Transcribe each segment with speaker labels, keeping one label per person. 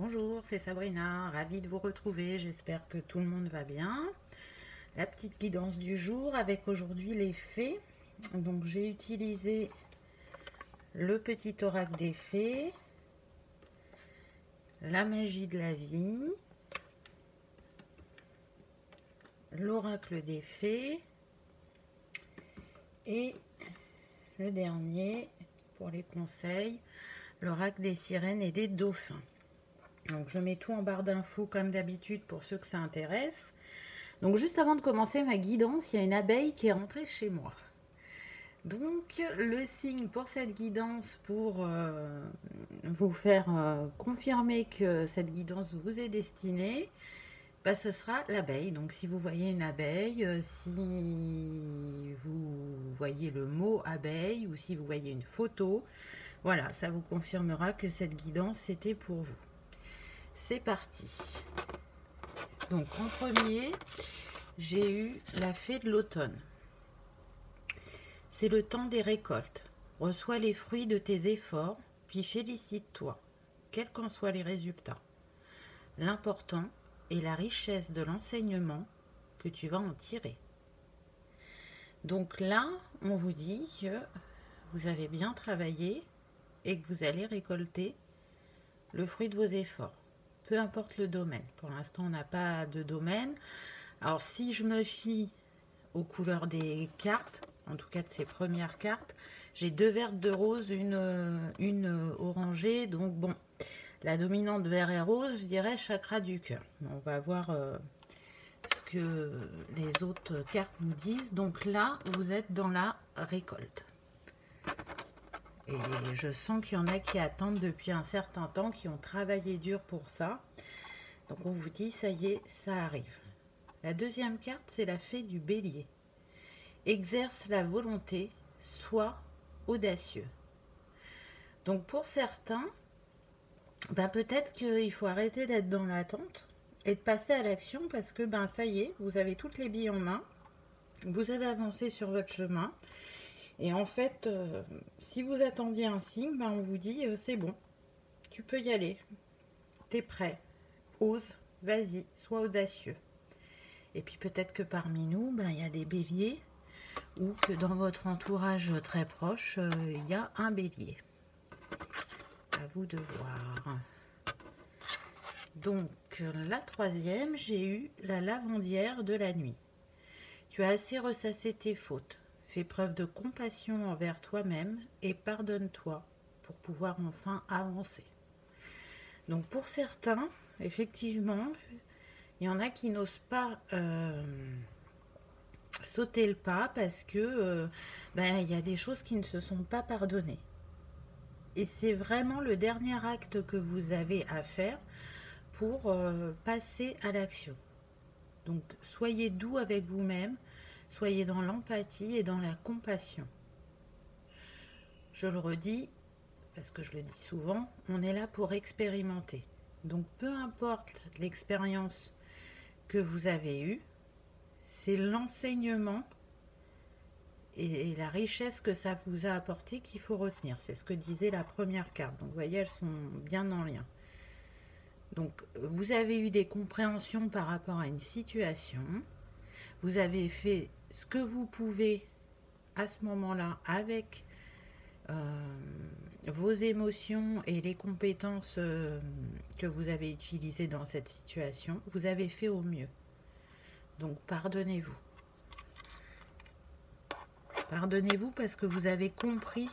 Speaker 1: Bonjour, c'est Sabrina, ravie de vous retrouver, j'espère que tout le monde va bien. La petite guidance du jour avec aujourd'hui les fées. Donc j'ai utilisé le petit oracle des fées, la magie de la vie, l'oracle des fées et le dernier pour les conseils, l'oracle des sirènes et des dauphins. Donc je mets tout en barre d'infos comme d'habitude pour ceux que ça intéresse. Donc juste avant de commencer ma guidance, il y a une abeille qui est rentrée chez moi. Donc le signe pour cette guidance, pour vous faire confirmer que cette guidance vous est destinée, bah, ce sera l'abeille. Donc si vous voyez une abeille, si vous voyez le mot abeille ou si vous voyez une photo, voilà, ça vous confirmera que cette guidance c'était pour vous. C'est parti. Donc en premier, j'ai eu la fée de l'automne. C'est le temps des récoltes. Reçois les fruits de tes efforts, puis félicite-toi, quels qu'en soient les résultats. L'important est la richesse de l'enseignement que tu vas en tirer. Donc là, on vous dit que vous avez bien travaillé et que vous allez récolter le fruit de vos efforts. Peu importe le domaine. Pour l'instant, on n'a pas de domaine. Alors, si je me fie aux couleurs des cartes, en tout cas de ces premières cartes, j'ai deux vertes de rose, une orangée. Donc, bon, la dominante vert et rose, je dirais chakra du cœur. On va voir ce que les autres cartes nous disent. Donc là, vous êtes dans la récolte. Et je sens qu'il y en a qui attendent depuis un certain temps, qui ont travaillé dur pour ça. Donc on vous dit, ça y est, ça arrive. La deuxième carte, c'est la fée du bélier. Exerce la volonté, sois audacieux. Donc pour certains, ben peut-être qu'il faut arrêter d'être dans l'attente et de passer à l'action parce que ben ça y est, vous avez toutes les billes en main, vous avez avancé sur votre chemin. Et en fait, si vous attendiez un signe, ben on vous dit c'est bon, tu peux y aller, t'es prêt, ose, vas-y, sois audacieux. Et puis peut-être que parmi nous, ben, y a des béliers ou que dans votre entourage très proche, il y a un bélier. À vous de voir. Donc la troisième, j'ai eu la lavandière de la nuit. Tu as assez ressassé tes fautes. Fais preuve de compassion envers toi-même et pardonne-toi pour pouvoir enfin avancer. Donc pour certains, effectivement, il y en a qui n'osent pas sauter le pas parce que il y a des choses qui ne se sont pas pardonnées. Et c'est vraiment le dernier acte que vous avez à faire pour passer à l'action. Donc soyez doux avec vous-même, soyez dans l'empathie et dans la compassion. Je le redis, parce que je le dis souvent, on est là pour expérimenter. Donc peu importe l'expérience que vous avez eue, c'est l'enseignement et la richesse que ça vous a apporté qu'il faut retenir. C'est ce que disait la première carte. Donc vous voyez, elles sont bien en lien. Donc vous avez eu des compréhensions par rapport à une situation. Vous avez fait ce que vous pouvez à ce moment-là avec vos émotions et les compétences que vous avez utilisées dans cette situation. Vous avez fait au mieux. Donc pardonnez-vous. Pardonnez-vous parce que vous avez compris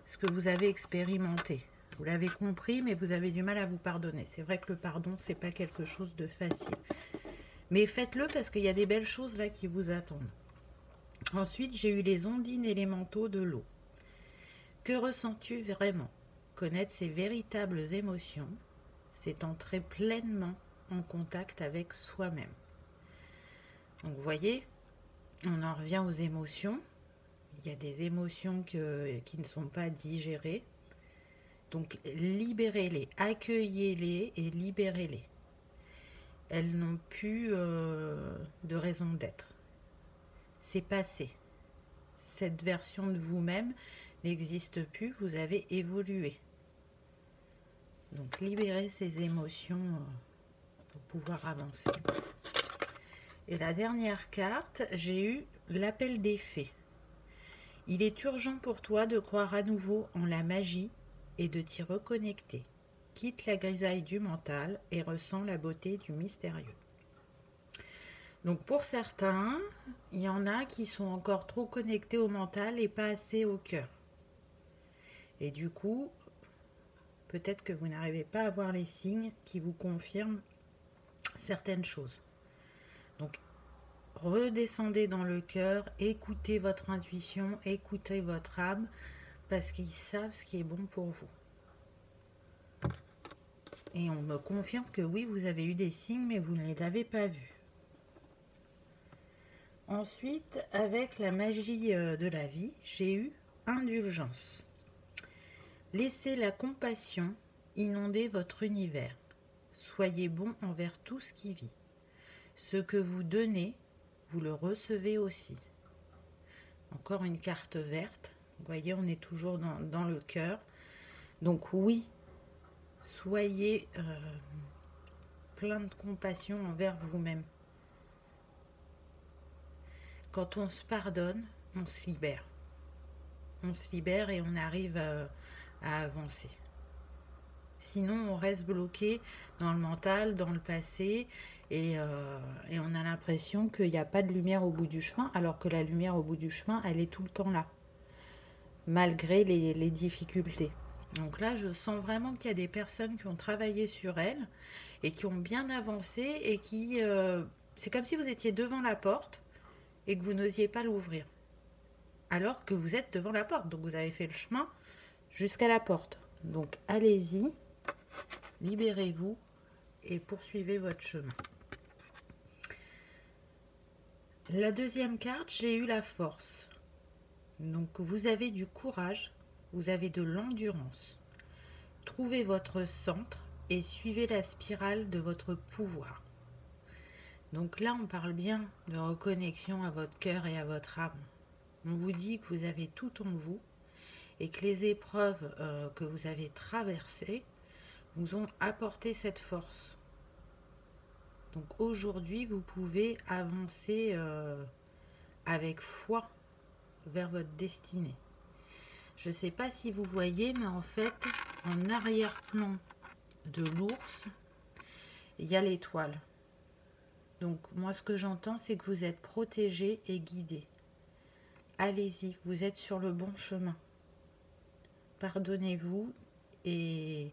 Speaker 1: ce que vous avez expérimenté. Vous l'avez compris, mais vous avez du mal à vous pardonner. C'est vrai que le pardon, c'est pas quelque chose de facile. Mais faites-le parce qu'il y a des belles choses là qui vous attendent. Ensuite, j'ai eu les ondines élémentaux de l'eau. Que ressens-tu vraiment? Connaître ses véritables émotions, c'est entrer pleinement en contact avec soi-même. Donc vous voyez, on en revient aux émotions. Il y a des émotions qui ne sont pas digérées. Donc libérez-les, accueillez-les et libérez-les. Elles n'ont plus de raison d'être. C'est passé. Cette version de vous-même n'existe plus, vous avez évolué. Donc libérez ces émotions pour pouvoir avancer. Et la dernière carte, j'ai eu l'appel des fées. Il est urgent pour toi de croire à nouveau en la magie et de t'y reconnecter. Quitte la grisaille du mental et ressens la beauté du mystérieux. Donc pour certains, il y en a qui sont encore trop connectés au mental et pas assez au cœur. Et du coup, peut-être que vous n'arrivez pas à voir les signes qui vous confirment certaines choses. Donc redescendez dans le cœur, écoutez votre intuition, écoutez votre âme, parce qu'ils savent ce qui est bon pour vous. Et on me confirme que oui, vous avez eu des signes, mais vous ne les avez pas vus. Ensuite, avec la magie de la vie, j'ai eu indulgence. Laissez la compassion inonder votre univers. Soyez bon envers tout ce qui vit. Ce que vous donnez, vous le recevez aussi. Encore une carte verte. Vous voyez, on est toujours dans le cœur. Donc oui, soyez plein de compassion envers vous-même. Quand on se pardonne, on se libère. On se libère et on arrive à avancer. Sinon, on reste bloqué dans le mental, dans le passé, et on a l'impression qu'il n'y a pas de lumière au bout du chemin, alors que la lumière au bout du chemin, elle est tout le temps là, malgré les difficultés. Donc là, je sens vraiment qu'il y a des personnes qui ont travaillé sur elles et qui ont bien avancé et qui... c'est comme si vous étiez devant la porte et que vous n'osiez pas l'ouvrir. Alors que vous êtes devant la porte, donc vous avez fait le chemin jusqu'à la porte. Donc allez-y, libérez-vous et poursuivez votre chemin. La deuxième carte, j'ai eu la force. Donc vous avez du courage, vous avez de l'endurance. Trouvez votre centre et suivez la spirale de votre pouvoir. Donc là, on parle bien de reconnexion à votre cœur et à votre âme. On vous dit que vous avez tout en vous et que les épreuves que vous avez traversées vous ont apporté cette force. Donc aujourd'hui, vous pouvez avancer avec foi vers votre destinée. Je ne sais pas si vous voyez, mais en fait, en arrière-plan de l'ours, il y a l'étoile. Donc moi, ce que j'entends, c'est que vous êtes protégé et guidé. Allez-y, vous êtes sur le bon chemin. Pardonnez-vous et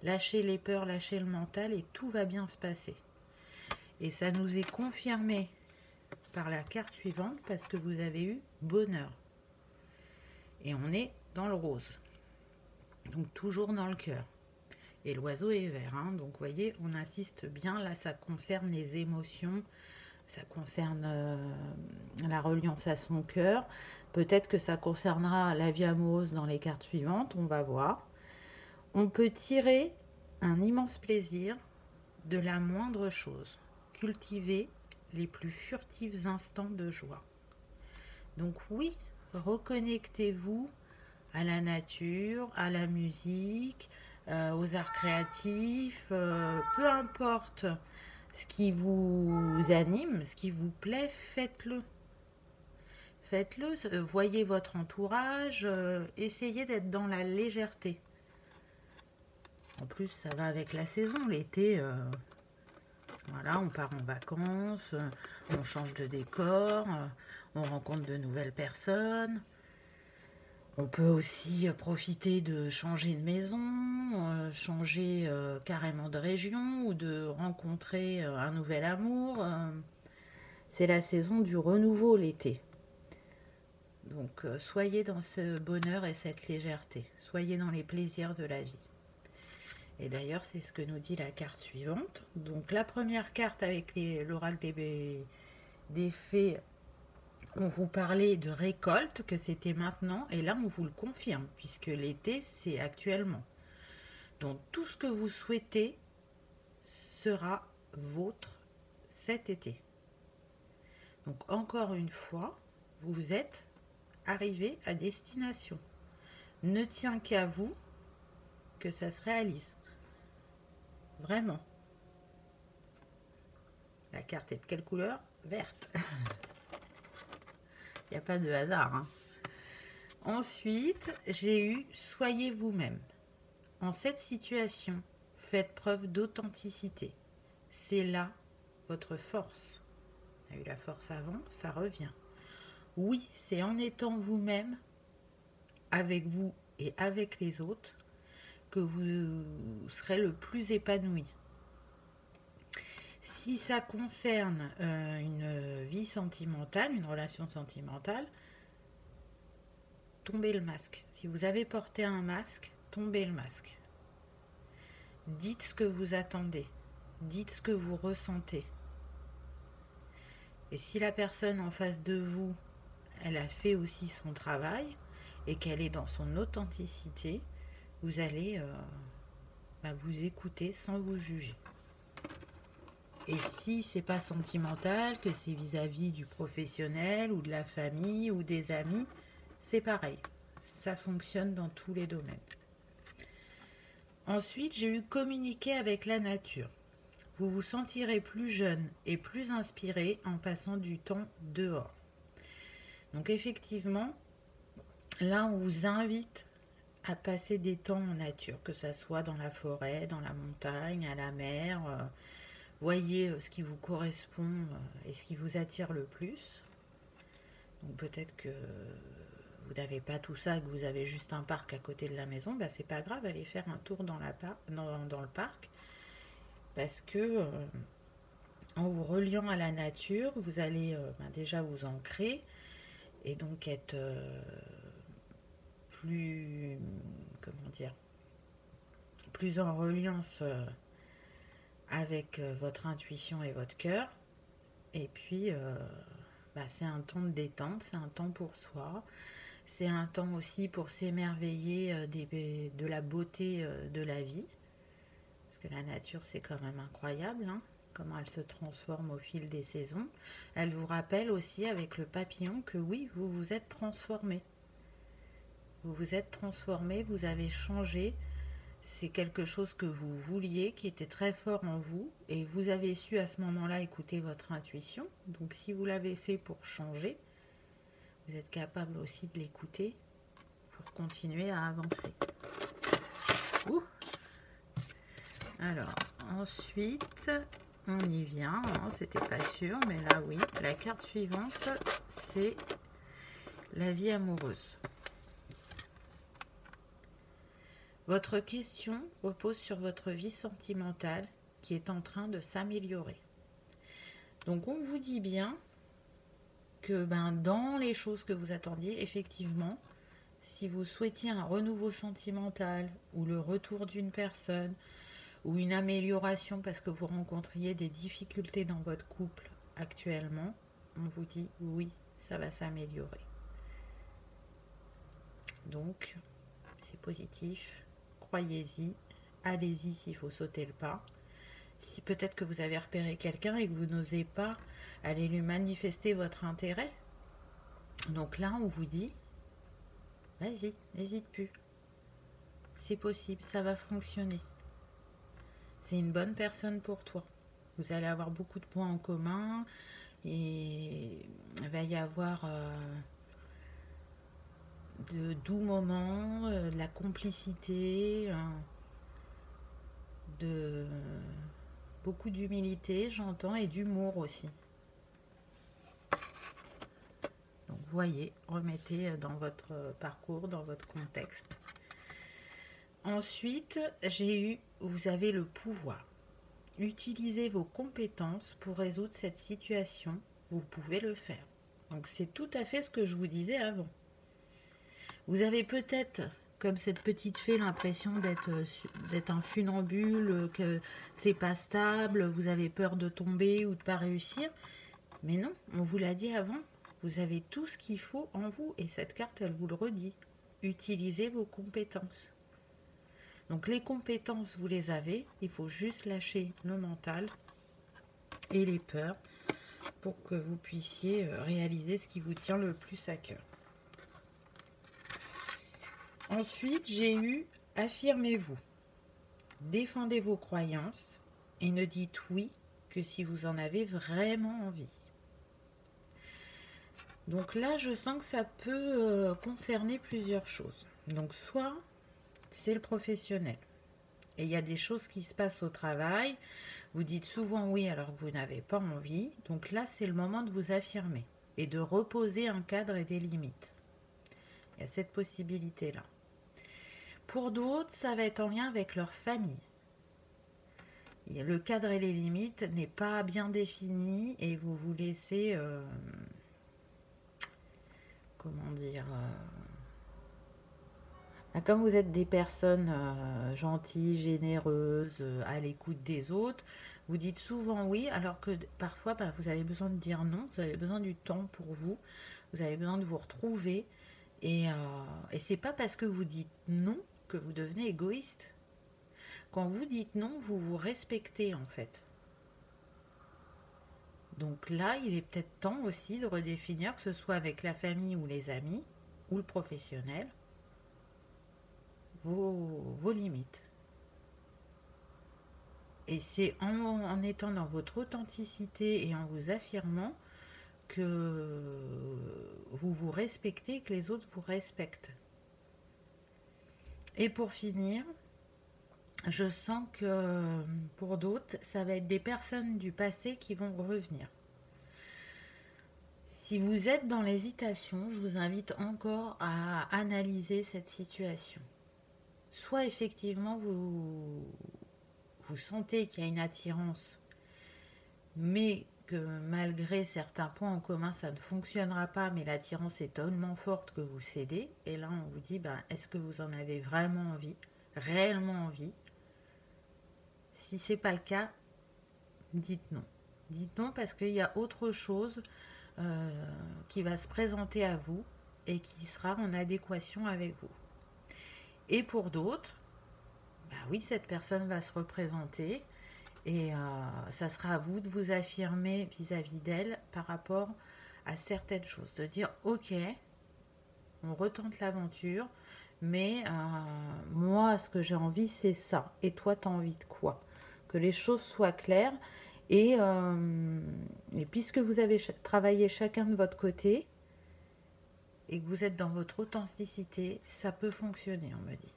Speaker 1: lâchez les peurs, lâchez le mental et tout va bien se passer. Et ça nous est confirmé par la carte suivante parce que vous avez eu bonheur. Et on est dans le rose. Donc toujours dans le cœur. Et l'oiseau est vert. Hein, donc vous voyez, on insiste bien. Là, ça concerne les émotions. Ça concerne la reliance à son cœur. Peut-être que ça concernera la vie amoureuse dans les cartes suivantes. On va voir. On peut tirer un immense plaisir de la moindre chose. Cultiver les plus furtifs instants de joie. Donc oui, reconnectez-vous à la nature, à la musique, aux arts créatifs, peu importe ce qui vous anime, ce qui vous plaît, faites-le. Faites-le, voyez votre entourage, essayez d'être dans la légèreté. En plus, ça va avec la saison, l'été. Voilà, on part en vacances, on change de décor, on rencontre de nouvelles personnes. On peut aussi profiter de changer de maison, changer carrément de région ou de rencontrer un nouvel amour. C'est la saison du renouveau l'été. Donc soyez dans ce bonheur et cette légèreté. Soyez dans les plaisirs de la vie. Et d'ailleurs, c'est ce que nous dit la carte suivante. Donc la première carte avec l'oracle des fées, on vous parlait de récolte, que c'était maintenant, et là on vous le confirme, puisque l'été c'est actuellement. Donc tout ce que vous souhaitez sera vôtre cet été. Donc encore une fois, vous êtes arrivé à destination. Ne tient qu'à vous que ça se réalise. Vraiment. La carte est de quelle couleur? Verte. Il n'y a pas de hasard. Hein. Ensuite, j'ai eu « Soyez vous-même ». En cette situation, faites preuve d'authenticité. C'est là votre force. On a eu la force avant, ça revient. Oui, c'est en étant vous-même, avec vous et avec les autres, que vous serez le plus épanoui. Si ça concerne une vie sentimentale, une relation sentimentale, tombez le masque. Si vous avez porté un masque, tombez le masque. Dites ce que vous attendez. Dites ce que vous ressentez. Et si la personne en face de vous, elle a fait aussi son travail et qu'elle est dans son authenticité, vous allez vous écouter sans vous juger. Et si c'est pas sentimental, que c'est vis-à-vis du professionnel ou de la famille ou des amis, c'est pareil. Ça fonctionne dans tous les domaines. Ensuite, j'ai eu communiquer avec la nature. Vous vous sentirez plus jeune et plus inspiré en passant du temps dehors. Donc effectivement, là on vous invite à passer des temps en nature, que ce soit dans la forêt, dans la montagne, à la mer. Voyez ce qui vous correspond et ce qui vous attire le plus. Donc peut-être que vous n'avez pas tout ça, que vous avez juste un parc à côté de la maison, c'est pas grave, allez faire un tour dans le parc. Parce que en vous reliant à la nature, vous allez déjà vous ancrer et donc être plus en reliance avec votre intuition et votre cœur. Et puis c'est un temps de détente, c'est un temps pour soi, c'est un temps aussi pour s'émerveiller de la beauté de la vie, parce que la nature c'est quand même incroyable, hein, comment elle se transforme au fil des saisons. Elle vous rappelle aussi avec le papillon que oui, vous vous êtes transformé. Vous vous êtes transformé, vous avez changé. C'est quelque chose que vous vouliez, qui était très fort en vous, et vous avez su à ce moment-là écouter votre intuition. Donc si vous l'avez fait pour changer, vous êtes capable aussi de l'écouter pour continuer à avancer. Ouh. Alors, ensuite, on y vient. Hein, c'était pas sûr, mais là oui. La carte suivante, c'est la vie amoureuse. Votre question repose sur votre vie sentimentale qui est en train de s'améliorer. Donc on vous dit bien que dans les choses que vous attendiez, effectivement, si vous souhaitiez un renouveau sentimental ou le retour d'une personne ou une amélioration parce que vous rencontriez des difficultés dans votre couple actuellement, on vous dit oui, ça va s'améliorer. Donc, c'est positif. Croyez-y, allez-y s'il faut sauter le pas. Si peut-être que vous avez repéré quelqu'un et que vous n'osez pas aller lui manifester votre intérêt, donc là on vous dit, vas-y, n'hésite plus. C'est possible, ça va fonctionner. C'est une bonne personne pour toi. Vous allez avoir beaucoup de points en commun et il va y avoir de doux moments, de la complicité, de beaucoup d'humilité, j'entends, et d'humour aussi. Donc voyez, remettez dans votre parcours, dans votre contexte. Ensuite, vous avez le pouvoir. Utilisez vos compétences pour résoudre cette situation. Vous pouvez le faire. Donc c'est tout à fait ce que je vous disais avant. Vous avez peut-être, comme cette petite fée, l'impression d'être un funambule, que c'est pas stable, vous avez peur de tomber ou de pas réussir. Mais non, on vous l'a dit avant, vous avez tout ce qu'il faut en vous et cette carte, elle vous le redit. Utilisez vos compétences. Donc les compétences, vous les avez, il faut juste lâcher le mental et les peurs pour que vous puissiez réaliser ce qui vous tient le plus à cœur. Ensuite, j'ai eu « Affirmez-vous ». Défendez vos croyances et ne dites oui que si vous en avez vraiment envie. Donc là, je sens que ça peut concerner plusieurs choses. Donc soit c'est le professionnel. Et il y a des choses qui se passent au travail. Vous dites souvent oui alors que vous n'avez pas envie. Donc là, c'est le moment de vous affirmer et de reposer un cadre et des limites. Il y a cette possibilité-là. Pour d'autres, ça va être en lien avec leur famille. Le cadre et les limites n'est pas bien défini et vous vous laissez, comment dire, comme vous êtes des personnes gentilles, généreuses, à l'écoute des autres, vous dites souvent oui, alors que parfois vous avez besoin de dire non, vous avez besoin du temps pour vous, vous avez besoin de vous retrouver. Et c'est pas parce que vous dites non que vous devenez égoïste. Quand vous dites non, vous vous respectez en fait. Donc là, il est peut-être temps aussi de redéfinir, que ce soit avec la famille ou les amis, ou le professionnel, vos limites. Et c'est en étant dans votre authenticité et en vous affirmant que vous vous respectez et que les autres vous respectent. Et pour finir, je sens que pour d'autres, ça va être des personnes du passé qui vont revenir. Si vous êtes dans l'hésitation, je vous invite encore à analyser cette situation. Soit effectivement vous sentez qu'il y a une attirance, mais que malgré certains points en commun, ça ne fonctionnera pas, mais l'attirance est tellement forte que vous cédez. Et là, on vous dit, est-ce que vous en avez vraiment envie, réellement envie? Si ce n'est pas le cas, dites non. Dites non parce qu'il y a autre chose qui va se présenter à vous et qui sera en adéquation avec vous. Et pour d'autres, oui, cette personne va se représenter et ça sera à vous de vous affirmer vis-à-vis d'elle par rapport à certaines choses. De dire, ok, on retente l'aventure, mais moi, ce que j'ai envie, c'est ça. Et toi, tu as envie de quoi? Que les choses soient claires. Et puisque vous avez travaillé chacun de votre côté et que vous êtes dans votre authenticité, ça peut fonctionner, on me dit.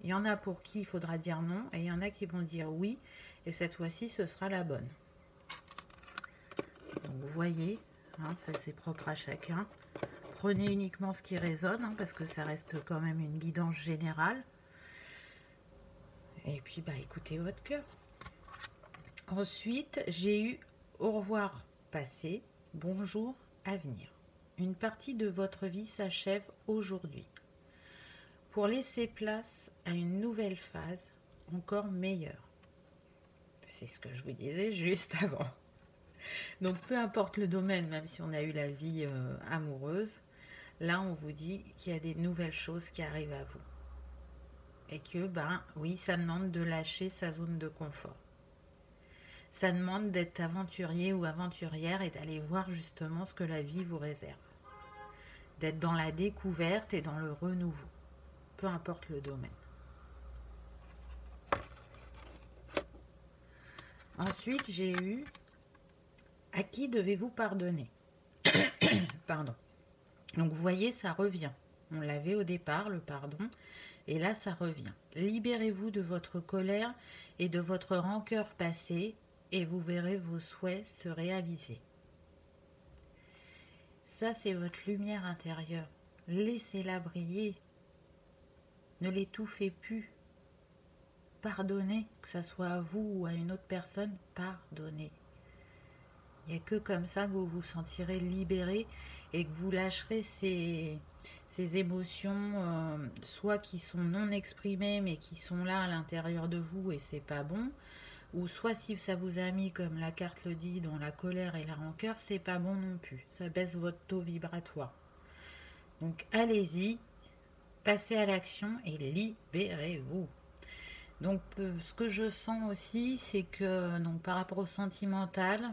Speaker 1: Il y en a pour qui il faudra dire non et il y en a qui vont dire oui. Et cette fois-ci, ce sera la bonne. Donc, vous voyez, ça c'est propre à chacun. Prenez uniquement ce qui résonne parce que ça reste quand même une guidance générale. Et puis, écoutez votre cœur. Ensuite, j'ai eu au revoir passé, bonjour avenir. Une partie de votre vie s'achève aujourd'hui pour laisser place à une nouvelle phase encore meilleure. C'est ce que je vous disais juste avant. Donc peu importe le domaine, même si on a eu la vie amoureuse, là on vous dit qu'il y a des nouvelles choses qui arrivent à vous. Et que, oui, ça demande de lâcher sa zone de confort. Ça demande d'être aventurier ou aventurière et d'aller voir justement ce que la vie vous réserve. D'être dans la découverte et dans le renouveau. Peu importe le domaine. Ensuite, j'ai eu « À qui devez-vous pardonner ?» Pardon. Donc, vous voyez, ça revient. On l'avait au départ, le pardon. Et là, ça revient. Libérez-vous de votre colère et de votre rancœur passée et vous verrez vos souhaits se réaliser. Ça, c'est votre lumière intérieure. Laissez-la briller. Ne l'étouffez plus. Pardonnez, que ce soit à vous ou à une autre personne, pardonnez. Il n'y a que comme ça que vous vous sentirez libéré et que vous lâcherez ces émotions, soit qui sont non exprimées mais qui sont là à l'intérieur de vous et c'est pas bon, ou soit si ça vous a mis, comme la carte le dit, dans la colère et la rancœur, c'est pas bon non plus. Ça baisse votre taux vibratoire. Donc allez-y, passez à l'action et libérez-vous. Donc ce que je sens aussi, c'est que donc, par rapport au sentimental,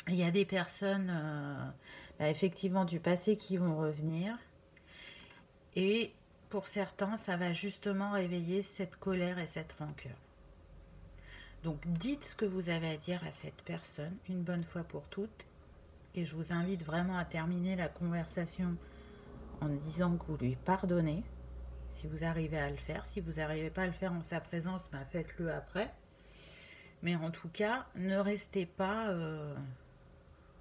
Speaker 1: il y a des personnes effectivement du passé qui vont revenir. Et pour certains, ça va justement réveiller cette colère et cette rancœur. Donc dites ce que vous avez à dire à cette personne une bonne fois pour toutes. Et je vous invite vraiment à terminer la conversation en disant que vous lui pardonnez. Si vous arrivez à le faire. Si vous n'arrivez pas à le faire en sa présence, bah faites-le après. Mais en tout cas, ne restez pas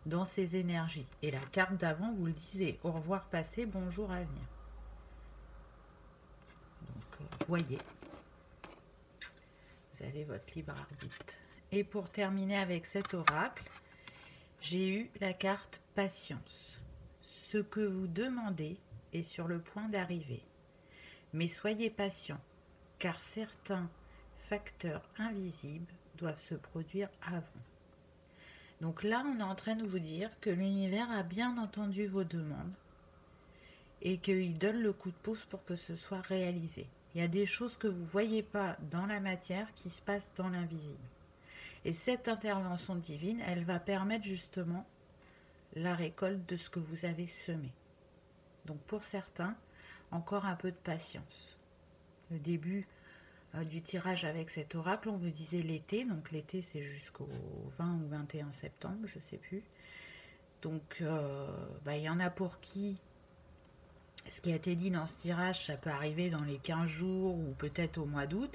Speaker 1: dans ces énergies. Et la carte d'avant, vous le disiez, au revoir passé, bonjour à venir. Donc, voyez. Vous avez votre libre arbitre. Et pour terminer avec cet oracle, j'ai eu la carte patience. Ce que vous demandez est sur le point d'arriver. Mais soyez patient, car certains facteurs invisibles doivent se produire avant. Donc là, on est en train de vous dire que l'univers a bien entendu vos demandes et qu'il donne le coup de pouce pour que ce soit réalisé. Il y a des choses que vous ne voyez pas dans la matière qui se passent dans l'invisible. Et cette intervention divine, elle va permettre justement la récolte de ce que vous avez semé. Donc pour certains, encore un peu de patience. Le début du tirage avec cet oracle, on vous disait l'été, donc l'été c'est jusqu'au 20 ou 21 septembre, je ne sais plus. Donc il y en a pour qui ce qui a été dit dans ce tirage, ça peut arriver dans les 15 jours ou peut-être au mois d'août.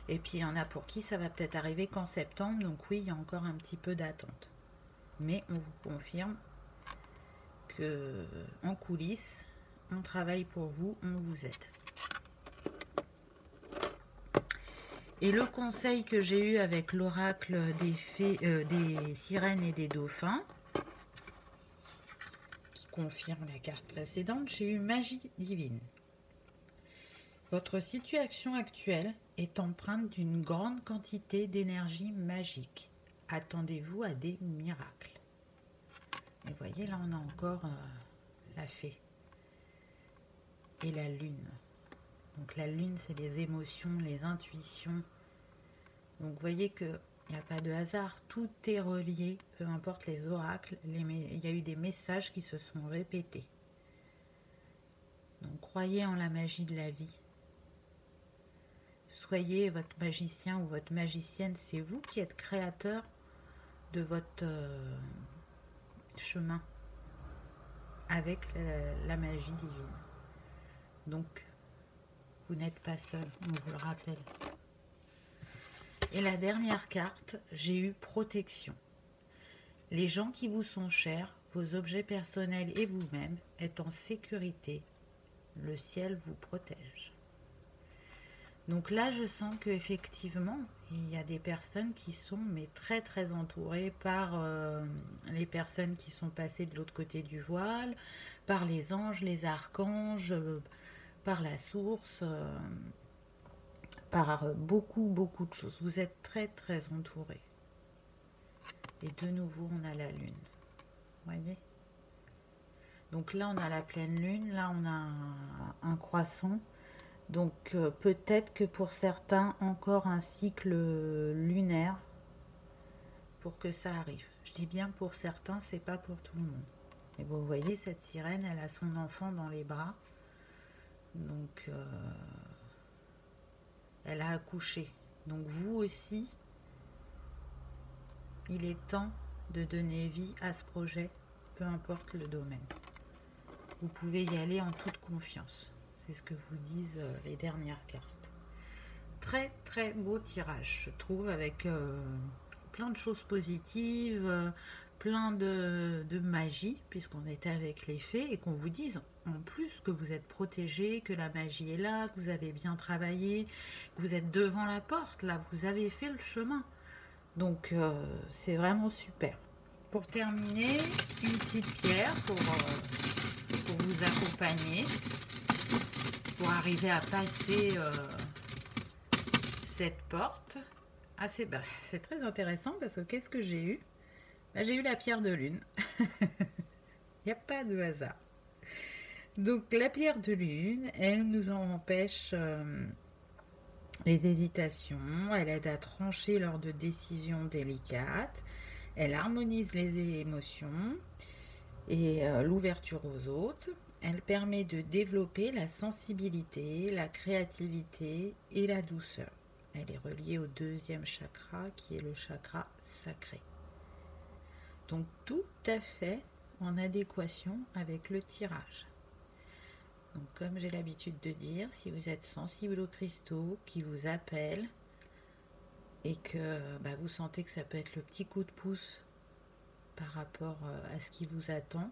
Speaker 1: Et puis il y en a pour qui ça va peut-être arriver qu'en septembre, donc oui, il y a encore un petit peu d'attente. Mais on vous confirme que en coulisses, on travaille pour vous, on vous aide. Et le conseil que j'ai eu avec l'oracle des fées, des sirènes et des dauphins, qui confirme la carte précédente, j'ai eu magie divine. Votre situation actuelle est empreinte d'une grande quantité d'énergie magique. Attendez-vous à des miracles. Et vous voyez, là on a encore la fée et la lune. Donc la lune, c'est les émotions, les intuitions. Donc vous voyez qu'il n'y a pas de hasard, tout est relié, peu importe les oracles, il y a eu des messages qui se sont répétés. Donc croyez en la magie de la vie. Soyez votre magicien ou votre magicienne, c'est vous qui êtes créateur de votre chemin avec la magie divine. Donc, vous n'êtes pas seul, on vous le rappelle. Et la dernière carte, j'ai eu protection. Les gens qui vous sont chers, vos objets personnels et vous-même êtes en sécurité. Le ciel vous protège. Donc là, je sens qu'effectivement, il y a des personnes qui sont très très entourées par les personnes qui sont passées de l'autre côté du voile, par les anges, les archanges, par la source, par beaucoup de choses. Vous êtes très très entourés. Et de nouveau, on a la lune. Voyez ? Donc là, on a la pleine lune, là, on a un croissant. Donc peut-être que pour certains, encore un cycle lunaire pour que ça arrive. Je dis bien pour certains, c'est pas pour tout le monde. Et vous voyez, cette sirène, elle a son enfant dans les bras. Donc elle a accouché. Donc vous aussi, il est temps de donner vie à ce projet, peu importe le domaine. Vous pouvez y aller en toute confiance. C'est ce que vous disent les dernières cartes. Très très beau tirage, je trouve, avec plein de choses positives, plein de magie, puisqu'on était avec les fées, et qu'on vous dise en plus que vous êtes protégé, que la magie est là, que vous avez bien travaillé, que vous êtes devant la porte, là, vous avez fait le chemin. Donc c'est vraiment super. Pour terminer, une petite pierre pour vous accompagner, pour arriver à passer cette porte. Ah, c'est très intéressant parce que qu'est-ce que j'ai eu? J'ai eu la pierre de lune. Il n'y a pas de hasard. Donc la pierre de lune, elle nous en empêche les hésitations, elle aide à trancher lors de décisions délicates, elle harmonise les émotions et l'ouverture aux autres. Elle permet de développer la sensibilité, la créativité et la douceur. Elle est reliée au deuxième chakra qui est le chakra sacré. Donc tout à fait en adéquation avec le tirage. Donc comme j'ai l'habitude de dire, si vous êtes sensible aux cristaux qui vous appellent et que vous sentez que ça peut être le petit coup de pouce par rapport à ce qui vous attend,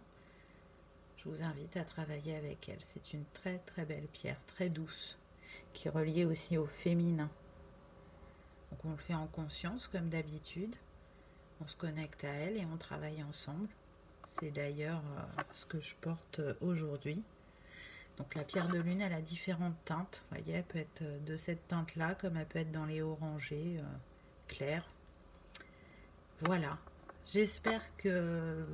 Speaker 1: je vous invite à travailler avec elle. C'est une très très belle pierre, très douce, qui est reliée aussi au féminin. Donc on le fait en conscience comme d'habitude. On se connecte à elle et on travaille ensemble. C'est d'ailleurs ce que je porte aujourd'hui. Donc la pierre de lune, elle a différentes teintes. Vous voyez, elle peut être de cette teinte-là, comme elle peut être dans les orangés clairs. Voilà. J'espère que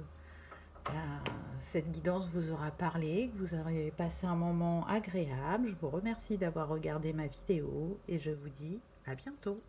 Speaker 1: cette guidance vous aura parlé, que vous aurez passé un moment agréable. Je vous remercie d'avoir regardé ma vidéo et je vous dis à bientôt.